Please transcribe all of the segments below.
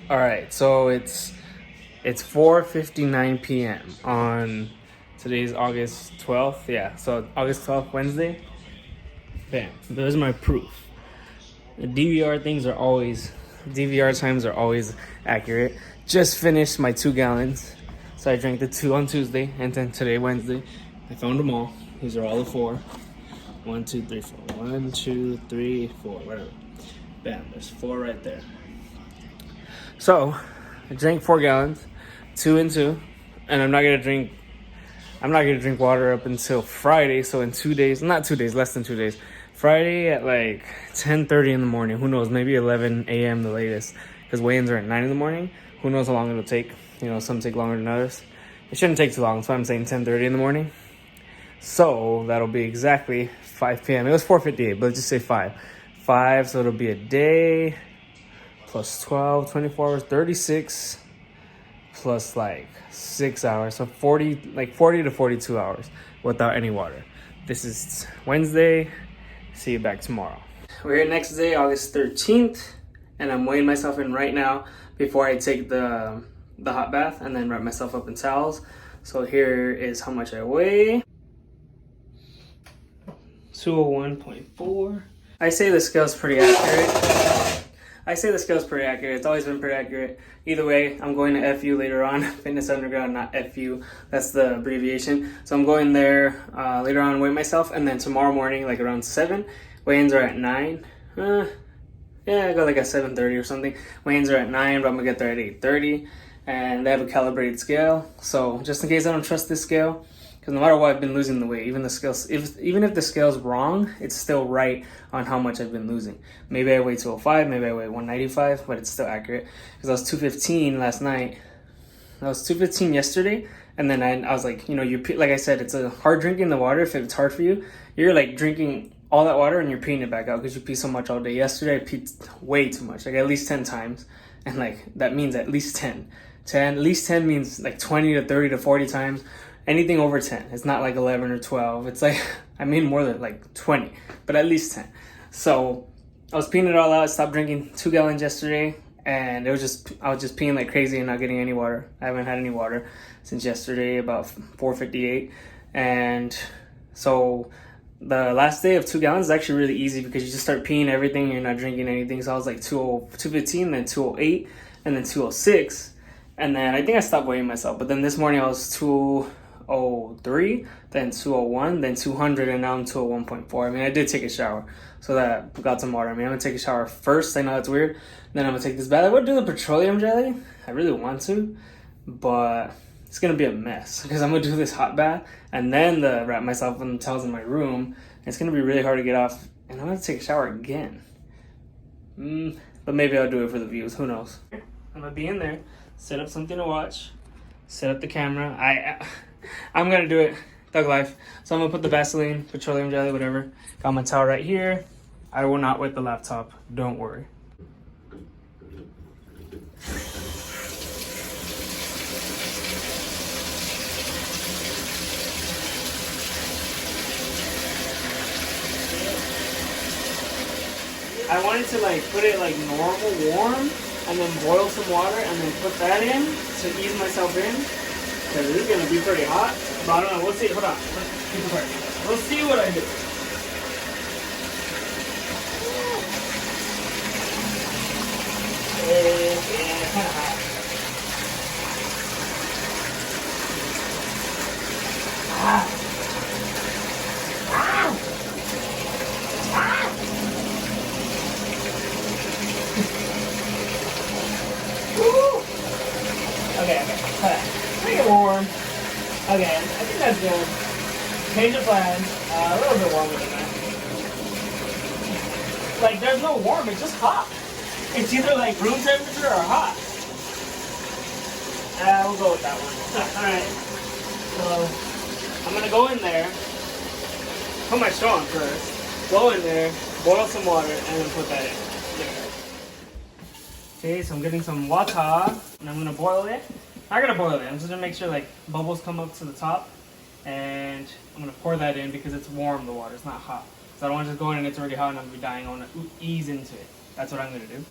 All right, so it's 4:59 p.m. on today's August 12th. Yeah, so August 12th, Wednesday. Bam. There's my proof. The DVR times are always accurate. Just finished my 2 gallons. So I drank the 2 on Tuesday, and then today, Wednesday, I found them all. These are all the 4. 1, 2, 3, 4. 1, 2, 3, 4, whatever. Bam, there's 4 right there. So I drank 4 gallons, 2 and 2, and I'm not gonna drink water up until Friday. So in 2 days, not 2 days, less than 2 days. Friday at like 10:30 in the morning. Who knows? Maybe 11 a.m. the latest, because weigh-ins are at 9 in the morning. Who knows how long it'll take? You know, some take longer than others. It shouldn't take too long. That's why I'm saying 10:30 in the morning. So that'll be exactly 5 p.m. It was 4:58, but let's just say 5. 5, so it'll be a day plus 12, 24 hours, 36 plus like 6 hours. So 40 to 42 hours without any water. This is Wednesday. See you back tomorrow. We're here next day, August 13th, and I'm weighing myself in right now before I take the hot bath and then wrap myself up in towels. So here is how much I weigh. 201.4. I say the scale's pretty accurate. It's always been pretty accurate. Either way, I'm going to FU later on. Fitness Underground, not FU. That's the abbreviation. So I'm going there later on, weigh myself, and then tomorrow morning, like around 7. Weigh-ins are at 9. Yeah, I go like at 7:30 or something. Weigh-ins are at 9, but I'm gonna get there at 8:30. And they have a calibrated scale. So just in case I don't trust this scale, because no matter what, I've been losing the weight. Even if the scale's wrong, it's still right on how much I've been losing. Maybe I weigh 205, maybe I weigh 195, but it's still accurate. Because I was 215 last night. I was 215 yesterday, and then I was like, you know, like I said, it's a hard drinking the water. If it's hard for you, you're like drinking all that water and you're peeing it back out because you pee so much all day. Yesterday I peed way too much, like at least 10 times, and like that means at least 10. At least 10 means like 20 to 30 to 40 times. Anything over 10. It's not like 11 or 12. It's like, I mean more than like 20, but at least 10. So I was peeing it all out. I stopped drinking 2 gallons yesterday, and I was just peeing like crazy and not getting any water. I haven't had any water since yesterday, about 4:58. And so the last day of 2 gallons is actually really easy because you just start peeing everything and you're not drinking anything. So I was like 215, then 208, and then 206. And then I think I stopped weighing myself. But then this morning I was 203, then 201, then 200, and now I'm 201.4. I mean, I did take a shower, so that got some water. I mean, I'm gonna take a shower first. I know that's weird. Then I'm gonna take this bath. I would do the petroleum jelly. I really want to, but it's gonna be a mess because I'm gonna do this hot bath and then wrap myself in the towels in my room. It's gonna be really hard to get off, and I'm gonna take a shower again. But maybe I'll do it for the views. Who knows? I'm gonna be in there, set up something to watch, set up the camera. I'm gonna do it, Thug Life. So I'm gonna put the Vaseline, petroleum jelly, whatever. Got my towel right here. I will not wet the laptop, don't worry. I wanted to like put it like normal warm and then boil some water and then put that in to ease myself in. Because this is going to be pretty hot. But I don't know. We'll see. Hold on. We'll see what I do. Yeah, kind of hot. Okay. Make it warm. Okay, I think that's good. Change of plans. A little bit warmer than that. Like, there's no warm, it's just hot. It's either like room temperature or hot. We'll go with that one. Alright. So, I'm gonna go in there, put my straw on first, go in there, boil some water, and then put that in. Okay, so I'm getting some water, and I'm gonna boil it. I'm gonna boil it. I'm just gonna make sure like bubbles come up to the top, and I'm gonna pour that in because it's warm. The water, it's not hot. So I don't want to just go in and it's already hot and I'm gonna be dying. I want to ease into it. That's what I'm gonna do.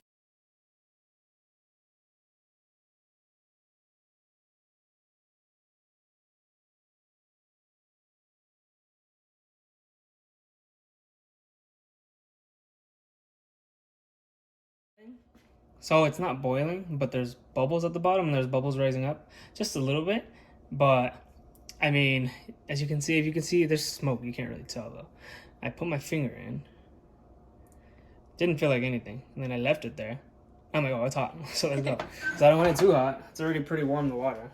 So it's not boiling, but there's bubbles at the bottom and there's bubbles rising up just a little bit. But I mean, as you can see, if you can see, there's smoke. You can't really tell though. I put my finger in. Didn't feel like anything. And then I left it there. I'm like, oh, it's hot. So let's go. Because I don't want it too hot. It's already pretty warm, the water.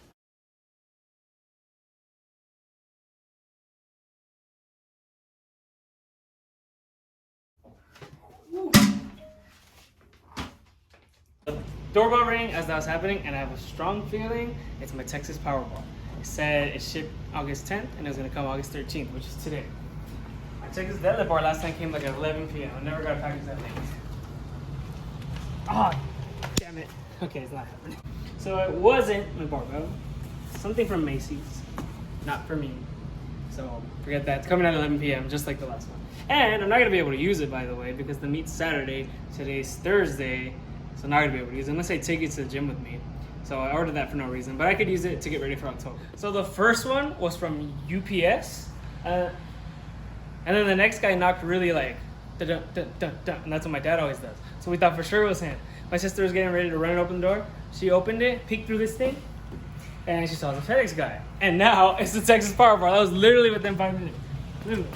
The doorbell rang as that was happening, and I have a strong feeling it's my Texas Powerball. It said it shipped August 10th, and it was going to come August 13th, which is today. My Texas Deadlift bar last time came like at 11 p.m. I never got a package that late. Ah, oh, damn it. Okay, it's not happening. So it wasn't my barbell. Something from Macy's, not for me. So forget that. It's coming at 11 p.m. just like the last one. And I'm not gonna be able to use it, by the way, because the meet's Saturday. Today's Thursday, so I'm not gonna be able to use it unless I take it to the gym with me. So I ordered that for no reason, but I could use it to get ready for October. So the first one was from UPS, and then the next guy knocked really like, dun, dun, dun, dun, dun, and that's what my dad always does. So we thought for sure it was him. My sister was getting ready to run and open the door. She opened it, peeked through this thing, and she saw the FedEx guy. And now it's the Texas Powerball. That was literally within 5 minutes. Literally.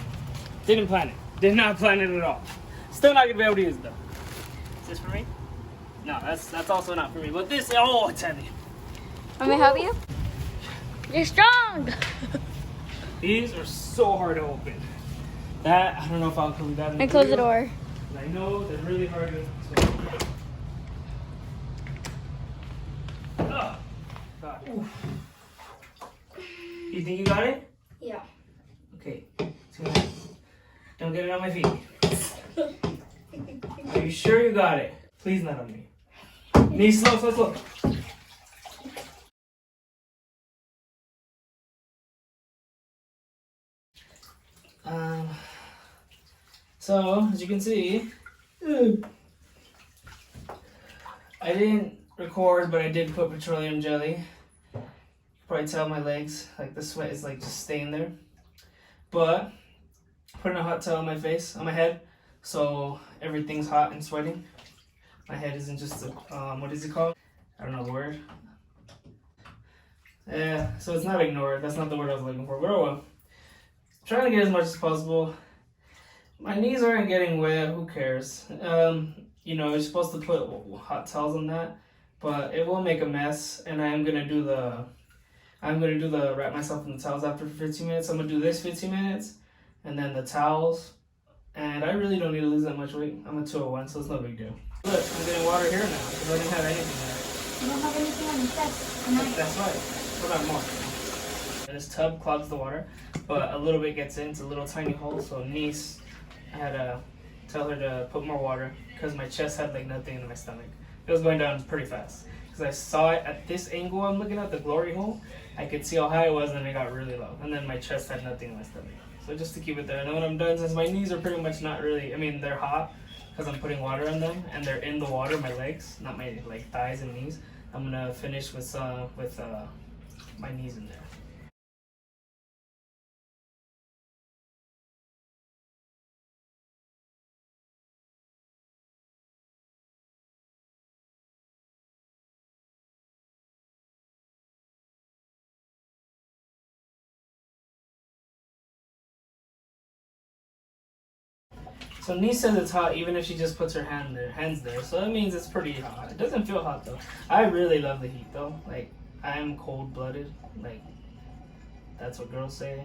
Didn't plan it. Did not plan it at all. Still not gonna be able to use it though. Is this for me? No, that's also not for me. But this, oh, it's heavy. Want me to help you? You're strong. These are so hard to open. That, I don't know if I'll include that in the And close the video. door. I know they're really hard to open. Oh, God. Oof. You think you got it? Yeah. Okay. Don't get it on my feet. Are you sure you got it? Please not on me. Knees slow, slow, slow. So, as you can see, I didn't record, but I did put petroleum jelly. You can probably tell my legs, like the sweat is like just staying there. But, putting a hot towel on my face, on my head, so everything's hot and sweating. My head isn't just a, what is it called? I don't know the word. Yeah, so it's not ignored. That's not the word I was looking for, but oh well. Trying to get as much as possible. My knees aren't getting wet, who cares? You know, you're supposed to put hot towels on that, but it will make a mess, and I'm gonna do the wrap myself in the towels after 15 minutes. I'm gonna do this 15 minutes, and then the towels, and I really don't need to lose that much weight. I'm a 201, so it's no big deal. Look, I'm getting water here now, because I didn't have anything there. You don't have anything on your chest tonight. That's right. What about more? And this tub clogs the water, but a little bit gets in. It's a little tiny hole, so niece, I had to tell her to put more water because my chest had like nothing in my stomach. It was going down pretty fast because I saw it at this angle I'm looking at, the glory hole. I could see how high it was and it got really low. And then my chest had nothing in my stomach. So just to keep it there. And then when I'm done, since my knees are pretty much not really, I mean, they're hot because I'm putting water on them and they're in the water, my legs, not my like thighs and knees. I'm gonna finish with my knees in there. So niece says it's hot even if she just puts her hands there. So that means it's pretty hot. It doesn't feel hot though. I really love the heat though. Like I'm cold-blooded. Like that's what girls say.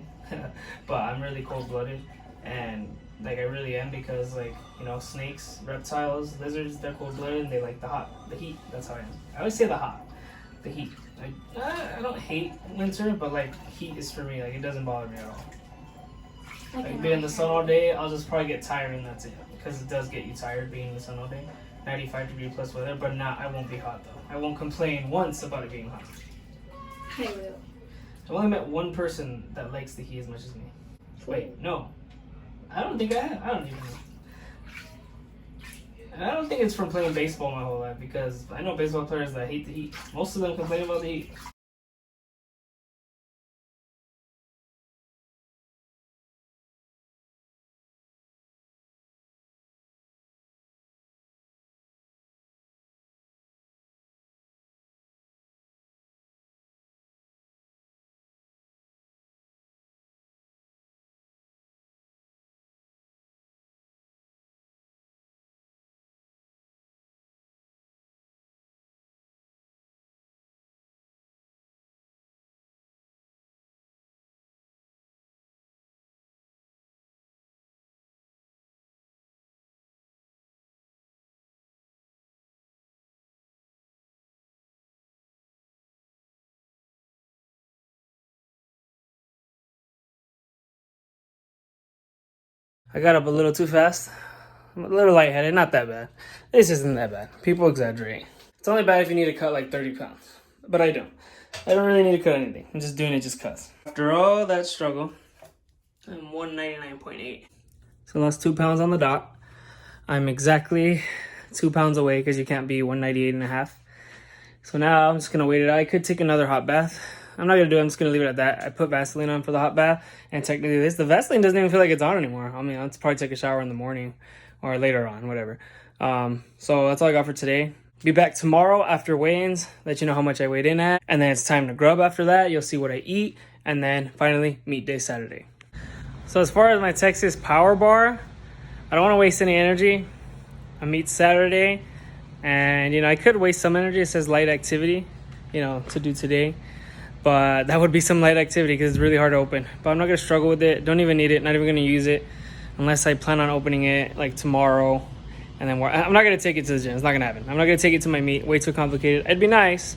But I'm really cold-blooded, and like I really am because like you know snakes, reptiles, lizards, they're cold-blooded and they like the heat. That's how I am. I always say the heat. Like I don't hate winter, but like heat is for me. Like it doesn't bother me at all. Like being in the sun all day, I'll just probably get tired and that's it. Because it does get you tired being in the sun all day. 95-degree plus weather, but I won't be hot though. I won't complain once about it being hot. I will. I've only met one person that likes the heat as much as me. Wait, no. I don't think I have. I don't even know. And I don't think it's from playing baseball my whole life because I know baseball players that hate the heat. Most of them complain about the heat. I got up a little too fast. I'm a little lightheaded, not that bad. This isn't that bad. People exaggerate. It's only bad if you need to cut like 30 pounds. But I don't. I don't really need to cut anything. I'm just doing it just cause. After all that struggle, I'm 199.8. So I lost 2 pounds on the dot. I'm exactly 2 pounds away because you can't be 198.5. So now I'm just gonna wait it out. I could take another hot bath. I'm not gonna do it, I'm just gonna leave it at that. I put Vaseline on for the hot bath, and technically the Vaseline doesn't even feel like it's on anymore. I mean, I'll probably take a shower in the morning or later on, whatever. So that's all I got for today. Be back tomorrow after weigh-ins, let you know how much I weighed in at, and then it's time to grub after that. You'll see what I eat, and then finally meet day Saturday. So as far as my Texas Power Bar, I don't want to waste any energy. I meet Saturday, and I could waste some energy. It says light activity, to do today, but that would be some light activity because it's really hard to open. But I'm not gonna struggle with it. Don't even need it. Not even gonna use it unless I plan on opening it like tomorrow. And then I'm not going to take it to the gym. It's not going to happen. I'm not going to take it to my meet. Way too complicated. It'd be nice,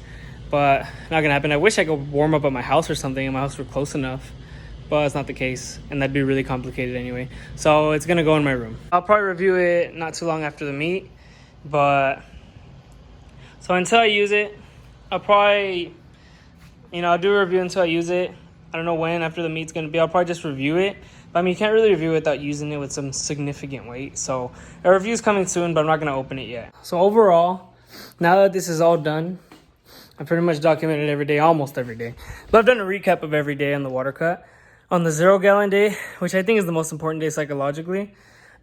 but not going to happen. I wish I could warm up at my house or something and my house were close enough, but it's not the case. And that'd be really complicated anyway. So it's going to go in my room. I'll probably review it not too long after the meet. But so until I use it, I'll probably, I'll do a review until I use it. I don't know when after the meet's going to be. I'll probably just review it. But I mean, you can't really review it without using it with some significant weight. So a review's coming soon, but I'm not going to open it yet. So overall, now that this is all done, I pretty much documented every day, almost every day. But I've done a recap of every day on the water cut. On the 0 gallon day, which I think is the most important day psychologically,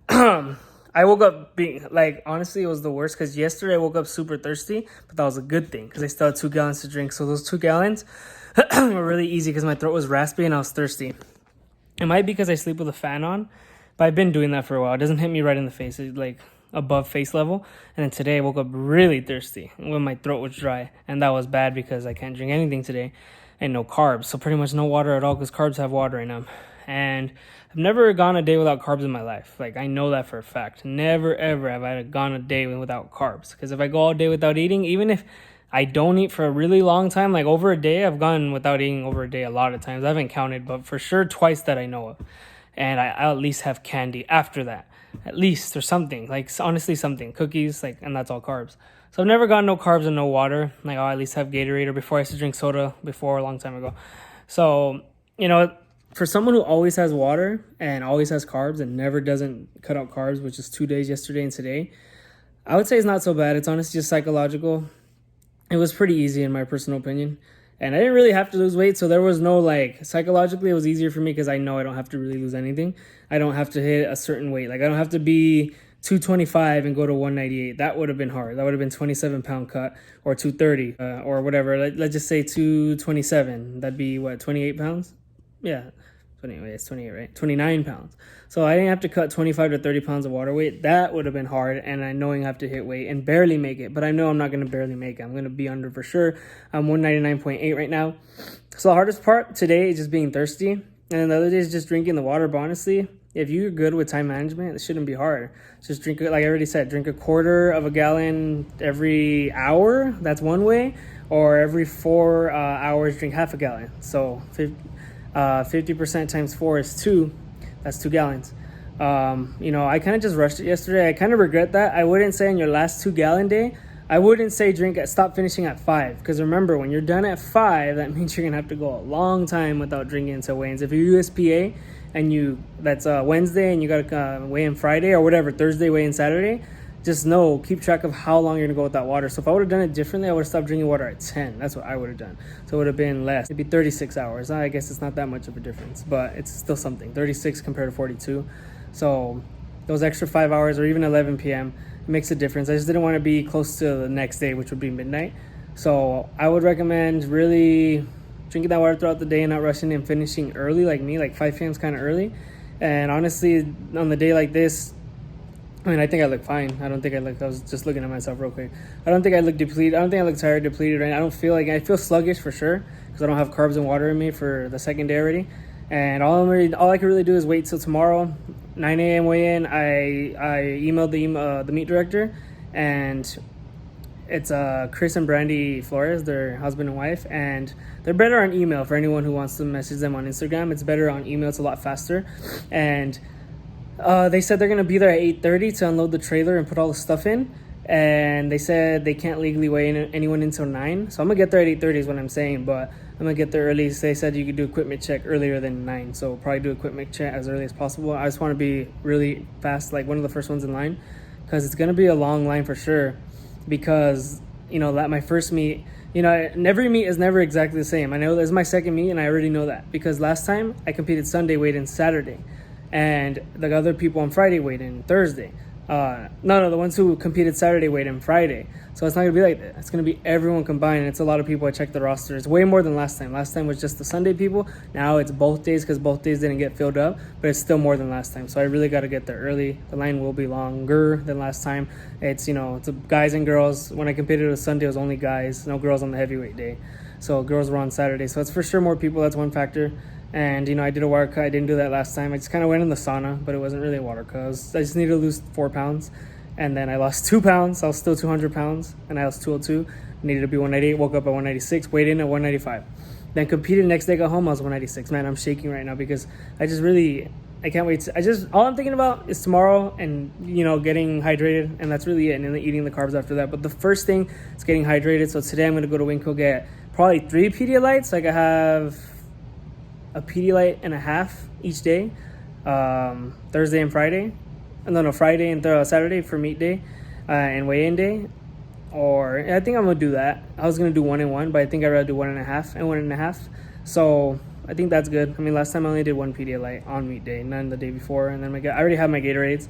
I woke up being, honestly, it was the worst because yesterday I woke up super thirsty, but that was a good thing because I still had 2 gallons to drink. So those 2 gallons were really easy because my throat was raspy and I was thirsty. It might be because I sleep with a fan on, but I've been doing that for a while. It doesn't hit me right in the face. It's like above face level. And then today I woke up really thirsty when my throat was dry. And that was bad because I can't drink anything today and no carbs. So pretty much no water at all because carbs have water in them. And I've never gone a day without carbs in my life. I know that for a fact. Never, ever have I gone a day without carbs. Because if I go all day without eating, even if I don't eat for a really long time, over a day. I've gone without eating over a day a lot of times. I haven't counted, but for sure twice that I know of. And I'll at least have candy after that. At least, or something. Honestly, something. Cookies, and that's all carbs. So I've never gotten no carbs and no water. I'll at least have Gatorade, or before I used to drink soda before, a long time ago. So, for someone who always has water and always has carbs and never doesn't cut out carbs, which is 2 days, yesterday and today, I would say it's not so bad. It's honestly just psychological. It was pretty easy in my personal opinion. And I didn't really have to lose weight. So there was no psychologically, it was easier for me because I know I don't have to really lose anything. I don't have to hit a certain weight. I don't have to be 225 and go to 198. That would have been hard. That would have been 27-pound cut or 230 or whatever. Let's just say 227. That'd be what, 28 pounds? Yeah. 28, right? 29 pounds. So I didn't have to cut 25 to 30 pounds of water weight. That would have been hard. And I knowing I have to hit weight and barely make it. But I know I'm not going to barely make it. I'm going to be under for sure. I'm 199.8 right now. So the hardest part today is just being thirsty. And then the other day is just drinking the water. But honestly, if you're good with time management, it shouldn't be hard. Just drink, like I already said, drink a quarter of a gallon every hour. That's one way. Or every 4 hours, drink half a gallon. So 50% times 4 is 2. That's 2 gallons. I kind of just rushed it yesterday. I kind of regret that. I wouldn't say on your last 2 gallon day, I wouldn't say stop finishing at 5. Because remember, when you're done at 5, that means you're going to have to go a long time without drinking until weigh-ins. If you're USPA and that's Wednesday and you got to weigh in Friday or whatever, Thursday, weigh in Saturday, just keep track of how long you're going to go without water. So if I would have done it differently, I would have stopped drinking water at 10. That's what I would have done. So it would have been less. It'd be 36 hours. I guess it's not that much of a difference, but it's still something. 36 compared to 42. So those extra 5 hours or even 11 p.m. makes a difference. I just didn't want to be close to the next day, which would be midnight. So I would recommend really drinking that water throughout the day and not rushing and finishing early like me. 5 p.m. is kind of early. And honestly, on the day like this, I think I look fine. I was just looking at myself real quick. I don't think I look depleted. I don't think I look tired, depleted, right? I feel sluggish for sure because I don't have carbs and water in me for the second day already. And all I can really do is wait till tomorrow, 9 a.m. weigh-in. I emailed the meet director, and it's Chris and Brandy Flores, their husband and wife, and they're better on email for anyone who wants to message them on Instagram. It's better on email. It's a lot faster. And They said they're gonna be there at 8:30 to unload the trailer and put all the stuff in, and they said they can't legally weigh anyone until 9. So I'm gonna get there at 8:30 is what I'm saying, but I'm gonna get there early. So they said you could do equipment check earlier than 9, so probably do equipment check as early as possible. I just want to be really fast, like one of the first ones in line, because it's gonna be a long line for sure. Because that my first meet. Every meet is never exactly the same. I know this is my second meet, and I already know that because last time I competed Sunday, weighed in Saturday, and the other people on Friday weighed in Thursday. No, the ones who competed Saturday weighed in Friday. So it's not gonna be like that. It's gonna be everyone combined. And it's a lot of people. I checked the roster. It's way more than last time. Last time was just the Sunday people. Now it's both days because both days didn't get filled up, but it's still more than last time. So I really got to get there early. The line will be longer than last time. It's it's guys and girls. When I competed on Sunday, it was only guys, no girls on the heavyweight day. So girls were on Saturday. So it's for sure more people. That's one factor. And I did a water cut. I didn't do that last time. I just kind of went in the sauna, but it wasn't really a water cut. I just needed to lose 4 pounds, and then I lost 2 pounds. I was still 200 pounds, and I was 202. Needed to be 198. Woke up at 196. Weighed in at 195. Then competed next day. Got home. I was 196. Man, I'm shaking right now because I can't wait. All I'm thinking about is tomorrow and getting hydrated, and that's really it. And then eating the carbs after that. But the first thing is getting hydrated. So today I'm gonna go to Winco, get probably 3 Pedialytes. Like I have a Pedialyte and a half each day, Thursday and Friday, and then Friday and Saturday for meet day and weigh-in day. Or I think I'm gonna do that. I was gonna do 1 and 1, but I think I'd rather do 1.5 and 1.5. So I think that's good. I mean, last time I only did 1 Pedialyte on meet day, none the day before, and then I already have my Gatorades.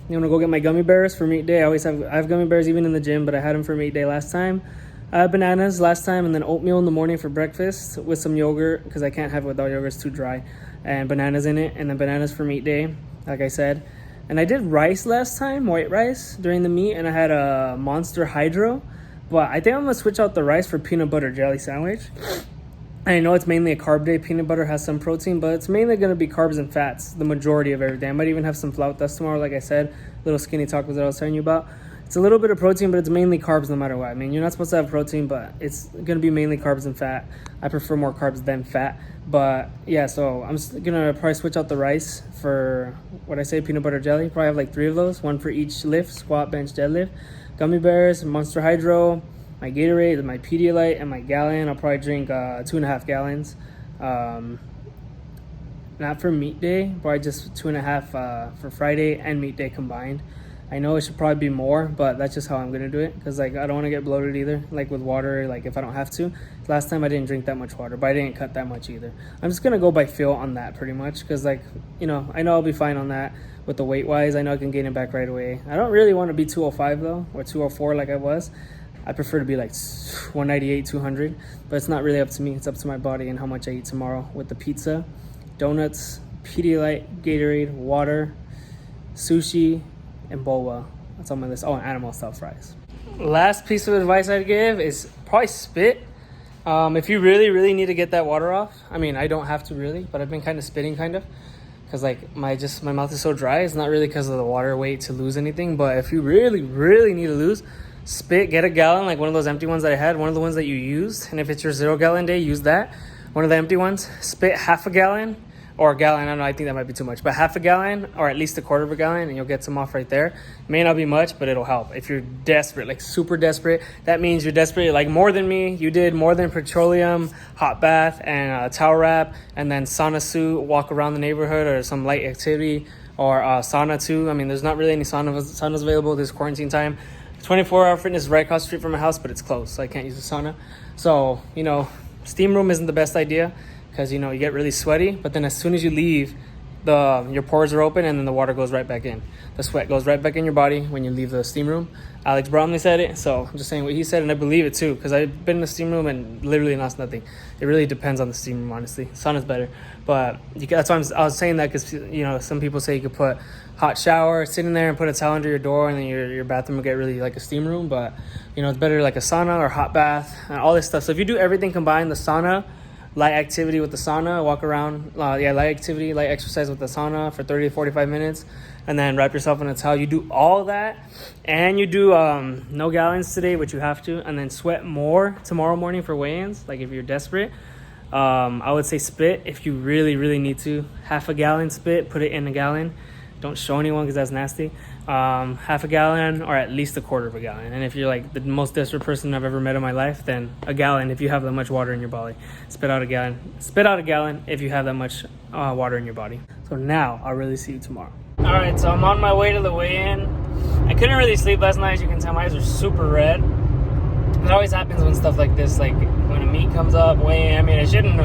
I'm gonna go get my gummy bears for meet day. I have gummy bears even in the gym, but I had them for meet day last time. I had bananas last time, and then oatmeal in the morning for breakfast with some yogurt because I can't have it without yogurt. It's too dry. And bananas in it, and then bananas for meat day, like I said. And I did rice last time, white rice, during the meet, and I had a Monster Hydro. But I think I'm going to switch out the rice for peanut butter jelly sandwich. I know it's mainly a carb day. Peanut butter has some protein, but it's mainly going to be carbs and fats, the majority of everything. I might even have some flautas tomorrow, like I said, little skinny tacos that I was telling you about. It's a little bit of protein, but it's mainly carbs no matter what. I mean, you're not supposed to have protein, but it's going to be mainly carbs and fat. I prefer more carbs than fat. But yeah, so I'm going to probably switch out the rice for, peanut butter jelly. Probably have like 3 of those, 1 for each lift, squat, bench, deadlift. Gummy bears, Monster Hydro, my Gatorade, my Pedialyte, and my gallon. I'll probably drink 2.5 gallons. Not for meat day, probably just 2.5 for Friday and meat day combined. I know it should probably be more, but that's just how I'm gonna do it because I don't want to get bloated either, like with water, if I don't have to. Last time I didn't drink that much water, but I didn't cut that much either. I'm just gonna go by feel on that pretty much because I know I'll be fine on that with the weight wise. I know I can gain it back right away. I don't really want to be 205 though, or 204 like I was. I prefer to be like 198, 200, but it's not really up to me. It's up to my body and how much I eat tomorrow with the pizza, donuts, Pedialyte, Gatorade, water, sushi, and boba. That's on my list. Oh, and animal style fries. Last piece of advice I'd give is probably spit. If you really need to get that water off, I mean, I don't have to really, but I've been kind of spitting because my mouth is so dry. It's not really because of the water weight to lose anything, but if you really need to lose, spit, get a gallon, like one of those empty ones that I had, one of the ones that you used, and if it's your 0 gallon day, use that. One of the empty ones, spit half a gallon, or a gallon, I don't know, I think that might be too much, but half a gallon or at least 1/4 of a gallon and you'll get some off right there. May not be much, but it'll help. If you're desperate, like super desperate, that means you're desperate, like more than me. You did more than petroleum, hot bath, and a towel wrap, and then sauna suit, walk around the neighborhood or some light activity, or sauna too. I mean, there's not really any saunas available this quarantine time. 24-hour fitness is right across the street from my house, but it's closed, so I can't use the sauna. So, steam room isn't the best idea. Because you get really sweaty, but then as soon as you leave, your pores are open and then the water goes right back in. The sweat goes right back in your body when you leave the steam room. Alex Bromley said it, so I'm just saying what he said, and I believe it too, because I've been in the steam room and literally lost nothing. It really depends on the steam room, honestly. Sauna's better, but that's why I was saying that because some people say you could put hot shower, sit in there and put a towel under your door, and then your bathroom will get really like a steam room. But it's better like a sauna or hot bath and all this stuff. So if you do everything combined, the sauna, light activity with the sauna, walk around, light exercise with the sauna for 30 to 45 minutes, and then wrap yourself in a towel. You do all that, and you do no gallons today, but you have to, and then sweat more tomorrow morning for weigh-ins, like if you're desperate. I would say spit if you really need to. Half a gallon spit, put it in a gallon. don't show anyone because that's nasty. Half a gallon or at least a quarter of a gallon. And if you're like the most desperate person I've ever met in my life, then a gallon if you have that much water in your body. Spit out a gallon if you have that much water in your body. So now I'll really see you tomorrow. All right, so I'm on my way to the weigh-in. I couldn't really sleep last night. As you can tell, my eyes are super red. It always happens when stuff like this, like when a meet comes up, weigh-in. I mean, I shouldn't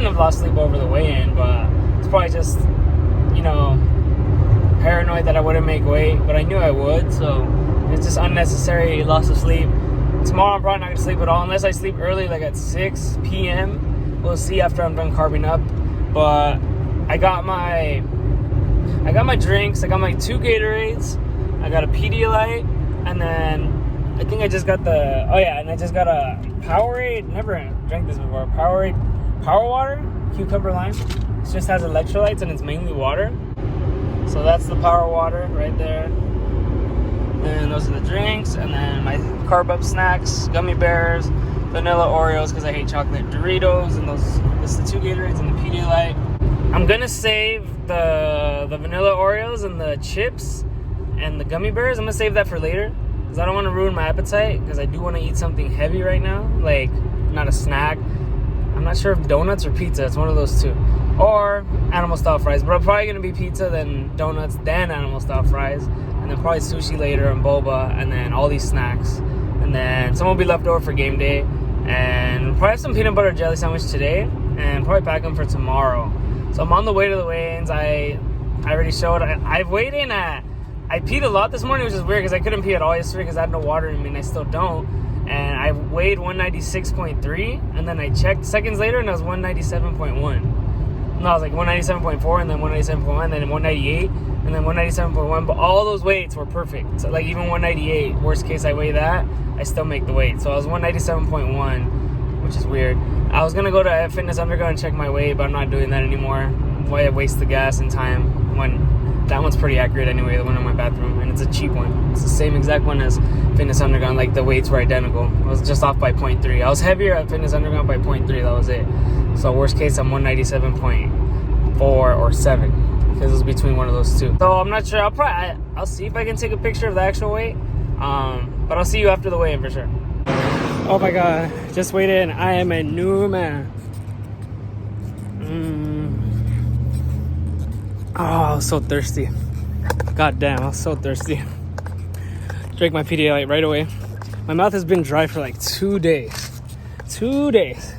have lost sleep over the weigh-in, but it's probably just, you know, paranoid that I wouldn't make weight, but I knew I would, so it's just unnecessary loss of sleep. Tomorrow I'm probably not gonna sleep at all unless I sleep early, like at 6 p.m. We'll see after I'm done carbing up. But I got my drinks. I got my 2 Gatorades. I got a Pedialyte, and then I think I just got I just got a Powerade. Never drank this before. Powerade Power Water, cucumber lime. It just has electrolytes and it's mainly water. So that's the Power Water right there. And those are the drinks, and then my carb up snacks, gummy bears, vanilla Oreos because I hate chocolate, Doritos, and this is the 2 Gatorades and the Pedialyte. I'm gonna save the vanilla Oreos and the chips and the gummy bears. I'm gonna save that for later because I don't want to ruin my appetite, because I do want to eat something heavy right now, like not a snack. I'm not sure if donuts or pizza. It's one of those two, or animal style fries. But I'm probably gonna be pizza, then donuts, then animal style fries, and then probably sushi later and boba, and then all these snacks, and then some will be left over for game day, and probably have some peanut butter jelly sandwich today, and probably pack them for tomorrow. So I'm on the way to the weigh-ins. I already showed. I've weighed in at. I peed a lot this morning, which is weird because I couldn't pee at all yesterday because I had no water in me, and I still don't. And I weighed 196.3, and then I checked seconds later, and it was 197.1. No, I was like 197.4, and then 197.1, and then 198, and then 197.1. But all those weights were perfect. So like even 198, worst case I weigh that, I still make the weight. So I was 197.1, which is weird. I was gonna go to Fitness Underground and check my weight, but I'm not doing that anymore. Why waste the gas and time when that one's pretty accurate anyway, the one in my bathroom, and it's a cheap one. It's the same exact one as Fitness Underground, like the weights were identical. I was just off by 0.3. I was heavier at Fitness Underground by 0.3, that was it. So worst case, I'm 197.4 or 7, because it was between one of those two. So I'm not sure. I'll see if I can take a picture of the actual weight, but I'll see you after the weigh-in for sure. Oh my god, just weighed in. I am a new man. Oh, I was so thirsty. God damn, I was so thirsty. Drank my Pedialyte right away. My mouth has been dry for like 2 days. 2 days.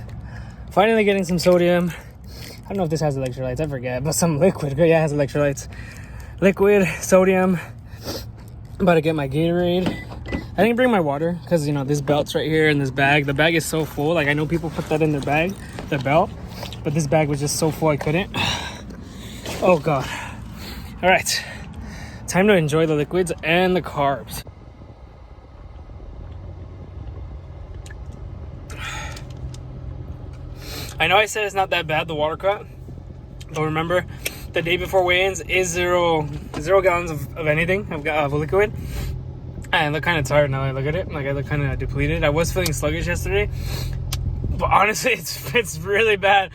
Finally getting some sodium. I don't know if this has electrolytes, I forget, but some liquid. Yeah, it has electrolytes. Liquid, sodium. I'm about to get my Gatorade. I didn't bring my water because, you know, this belt's right here in this bag. The bag is so full. Like, I know people put that in their bag, their belt, but this bag was just so full I couldn't. Oh god. All right, time to enjoy the liquids and the carbs. I know I said it's not that bad, the water cut, but remember, the day before weigh-ins is zero gallons of anything, of liquid. I look kind of tired now that I look at it. Like, I look kind of depleted. I was feeling sluggish yesterday, but honestly, it's really bad.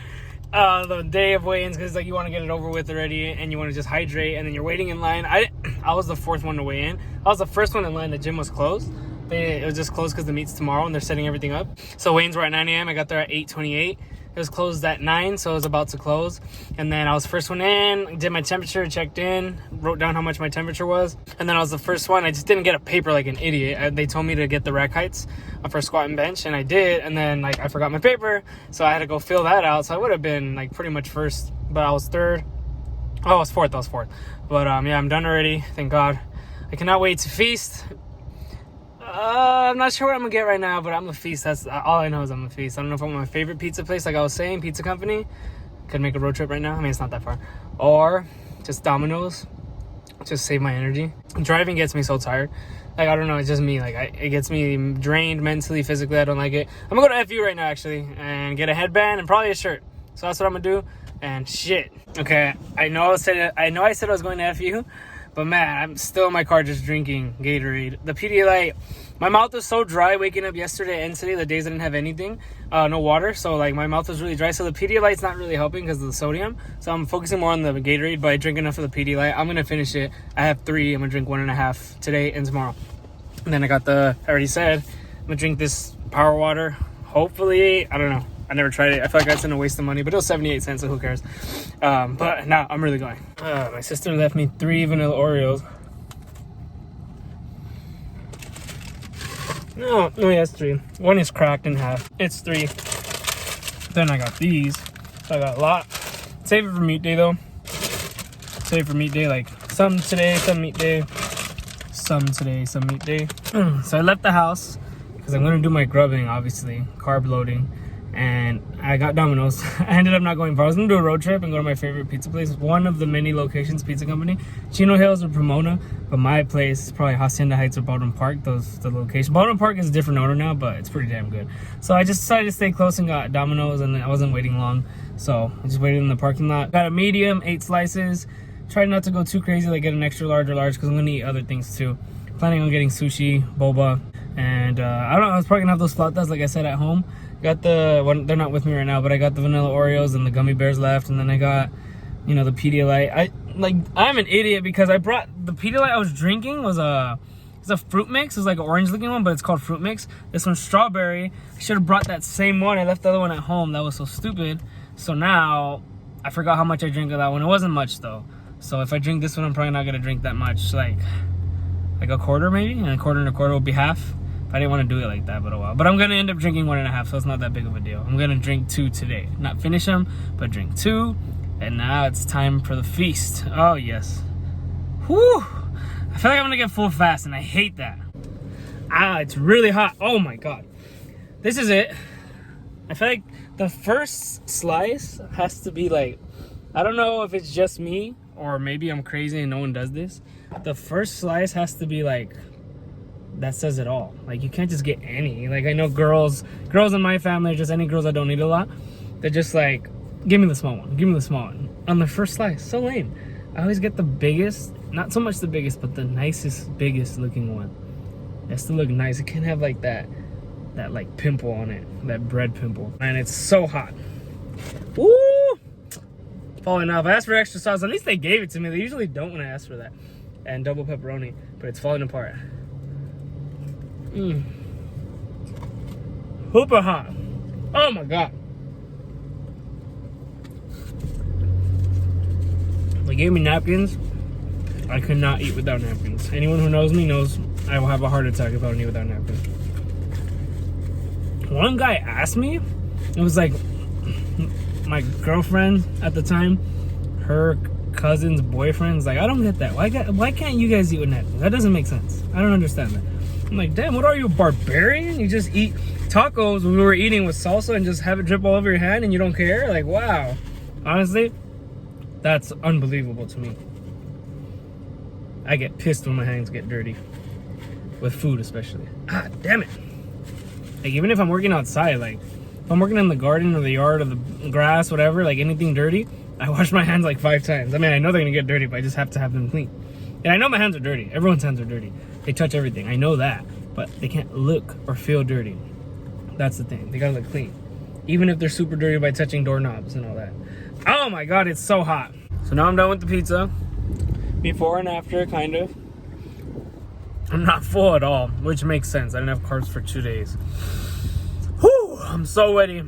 The day of weigh-ins, because like you want to get it over with already, and you want to just hydrate, and then you're waiting in line. I was the 4th one to weigh in. I was the first one in line. The gym was closed. It was just closed because the meet's tomorrow and they're setting everything up. So weigh-ins were at 9 a.m. I got there at 8:28. It was closed at 9, so it was about to close. And then I was first one in, did my temperature, checked in, wrote down how much my temperature was. And then I was the first one. I just didn't get a paper like an idiot. They told me to get the rack heights for squat and bench, and I did. And then like I forgot my paper, so I had to go fill that out. So I would have been like pretty much first, but I was third. Oh, I was fourth. But yeah, I'm done already. Thank God. I cannot wait to feast. I'm not sure what I'm gonna get right now, but I'm gonna feast. That's all I know is I'm gonna feast. I don't know if I want my favorite pizza place, like I was saying, Pizza Company. Could make a road trip right now. I mean, it's not that far. Or just Domino's. Just save my energy. Driving gets me so tired. Like, I don't know, it's just me. Like, it gets me drained mentally, physically. I don't like it. I'm gonna go to FU right now, actually, and get a headband and probably a shirt. So that's what I'm gonna do. And shit. Okay, I know I said I was going to FU, but man, I'm still in my car just drinking Gatorade. The Pedialyte My mouth was so dry waking up yesterday and today, the days I didn't have anything, no water. So like my mouth was really dry. So the Pedialyte's not really helping because of the sodium. So I'm focusing more on the Gatorade, but I drink enough of the Pedialyte. I'm going to finish it. I have 3. I'm going to drink 1.5 today and tomorrow. And then I already said, I'm going to drink this power water. Hopefully, I don't know. I never tried it. I feel like that's a waste of money, but it was 78 cents, so who cares? But now I'm really going. My sister left me 3 vanilla Oreos. No, yes, 3. 1 is cracked in half. It's 3. Then I got these. So I got a lot. Save it for meat day, though. Save it for meat day, like some today, some meat day. Some today, some meat day. So I left the house because I'm going to do my grubbing, obviously. Carb loading. And I got Domino's. I ended up not going far. I was going to do a road trip and go to my favorite pizza place. One of the many locations, pizza company. Chino Hills or Pomona. But my place is probably Hacienda Heights or Baldwin Park. The location. Baldwin Park is a different owner now, but it's pretty damn good. So I just decided to stay close and got Domino's, and I wasn't waiting long. So I just waited in the parking lot. Got a medium, 8 slices. Tried not to go too crazy, like get an extra large or large, because I'm going to eat other things too. Planning on getting sushi, boba, and I don't know, I was probably going to have those flautas, like I said, at home. Got the one, they're not with me right now, but I got the vanilla Oreos and the gummy bears left, and then I got, you know, the Pedialyte. I'm an idiot because I brought the Pedialyte I was drinking was it's a fruit mix. It's like an orange looking one, but it's called fruit mix. This one's strawberry. I should have brought that same one. I left the other one at home. That was so stupid. So now I forgot how much I drank of that one. It wasn't much though. So if I drink this one, I'm probably not gonna drink that much. Like a quarter maybe, and a quarter will be half. I didn't want to do it like that, but oh well. But I'm going to end up drinking 1.5, so it's not that big of a deal. I'm going to drink 2 today. Not finish them, but drink 2. And now it's time for the feast. Oh, yes. Whew. I feel like I'm going to get full fast, and I hate that. It's really hot. Oh, my God. This is it. I feel like the first slice has to be like, I don't know if it's just me, or maybe I'm crazy and no one does this. The first slice has to be like, that says it all. Like, you can't just get any. Like, I know girls in my family, just any girls that don't eat a lot, they're just like, give me the small one, give me the small one on the first slice. So lame. I always get the biggest, not so much the biggest, but the nicest, biggest looking one. It has to look nice. It can't have like that like pimple on it, that bread pimple. And it's so hot. Woo! Falling off. I asked for extra sauce. At least they gave it to me. They usually don't when I ask for that. And double pepperoni, but it's falling apart. Super hot. Oh my God. They gave me napkins. I could not eat without napkins. Anyone who knows me knows I will have a heart attack if I don't eat without napkins. One guy asked me, it was like my girlfriend at the time, her cousin's boyfriend's like, I don't get that. Why can't you guys eat with napkins? That doesn't make sense. I don't understand that. I'm like, damn, what are you, a barbarian? You just eat tacos when we were eating with salsa and just have it drip all over your hand and you don't care? Like, wow. Honestly, that's unbelievable to me. I get pissed when my hands get dirty. With food, especially. Ah, damn it. Like, even if I'm working outside, like, if I'm working in the garden or the yard or the grass, whatever, like anything dirty, I wash my hands like 5 times. I mean, I know they're gonna get dirty, but I just have to have them clean. And I know my hands are dirty. Everyone's hands are dirty. They touch everything. I know that. But they can't look or feel dirty. That's the thing. They gotta look clean. Even if they're super dirty by touching doorknobs and all that. Oh my God, it's so hot. So now I'm done with the pizza. Before and after, kind of. I'm not full at all, which makes sense. I didn't have carbs for 2 days. Whew, I'm so ready.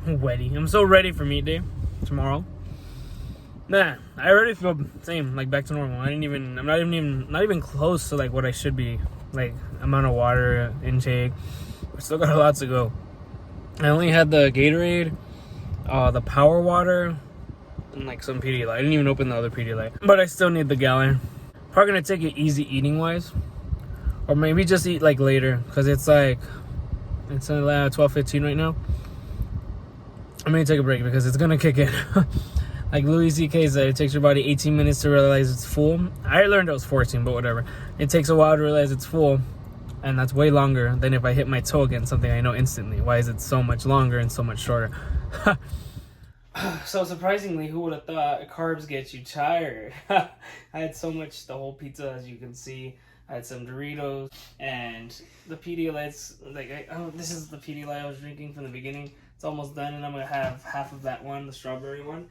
I'm so ready for meat day tomorrow. Nah, I already feel same, like back to normal. I'm not even close to like what I should be, like amount of water intake. I still got a lot to go. I only had the Gatorade, the power water, and like some Pedialyte. I didn't even open the other Pedialyte, but I still need the gallon. Probably gonna take it easy eating wise, or maybe just eat like later, cause it's 12:15 right now. I'm gonna take a break because it's gonna kick in. Like Louis C.K. said, it takes your body 18 minutes to realize it's full. I learned it was 14, but whatever. It takes a while to realize it's full, and that's way longer than if I hit my toe against something I know instantly. Why is it so much longer and so much shorter? So surprisingly, who would have thought carbs get you tired? I had so much, the whole pizza, as you can see. I had some Doritos and the Pedialytes. This is the Pedialyte I was drinking from the beginning. It's almost done, and I'm gonna have half of that one, the strawberry one.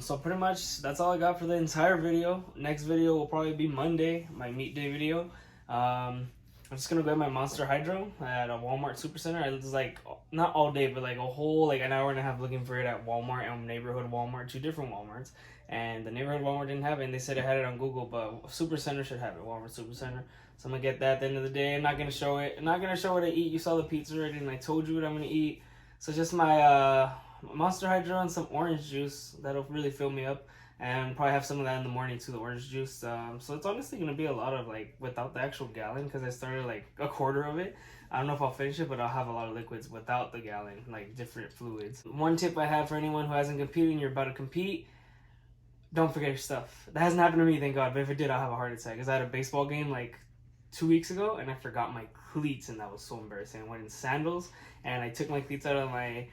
So pretty much that's all I got for the entire video. Next video will probably be Monday, my meat day video. I'm just gonna get my Monster Hydro at a Walmart Supercenter. I was like, not all day, but like a whole like an hour and a half looking for it at Walmart and neighborhood Walmart, 2 different Walmarts. And the neighborhood Walmart didn't have it, and they said it had it on Google, but Supercenter should have it, Walmart Supercenter. So I'm gonna get that at the end of the day. I'm not gonna show it. I'm not gonna show what I eat. You saw the pizza already, and I told you what I'm gonna eat. So just my Monster Hydro and some orange juice. That'll really fill me up. And probably have some of that in the morning too, the orange juice. So it's honestly gonna be a lot of like without the actual gallon, because I started like a quarter of it. I don't know if I'll finish it, but I'll have a lot of liquids without the gallon, like different fluids. One tip I have for anyone who hasn't competed and you're about to compete: don't forget your stuff. That hasn't happened to me, thank God. But if it did, I'll have a heart attack. Because I had a baseball game like 2 weeks ago, and I forgot my cleats, and that was so embarrassing. I went in sandals, and I took my cleats out of my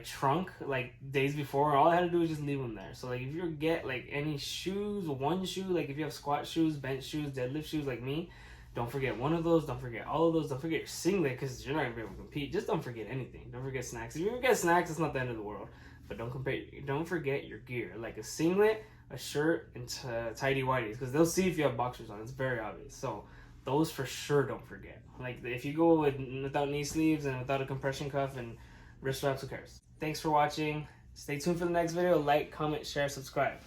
trunk like days before. All I had to do was just leave them there. So like if you get like any shoes, one shoe, like if you have squat shoes, bench shoes, deadlift shoes like me, don't forget one of those. Don't forget all of those. Don't forget your singlet, because you're not gonna be able to compete. Just don't forget anything. Don't forget snacks. If you forget snacks, it's not the end of the world. But don't forget your gear, like a singlet, a shirt, and tidy whities, because they'll see if you have boxers on. It's very obvious. So those for sure don't forget. Like if you go without knee sleeves and without a compression cuff and wrist wraps, who cares? Thanks for watching. Stay tuned for the next video. Like, comment, share, subscribe.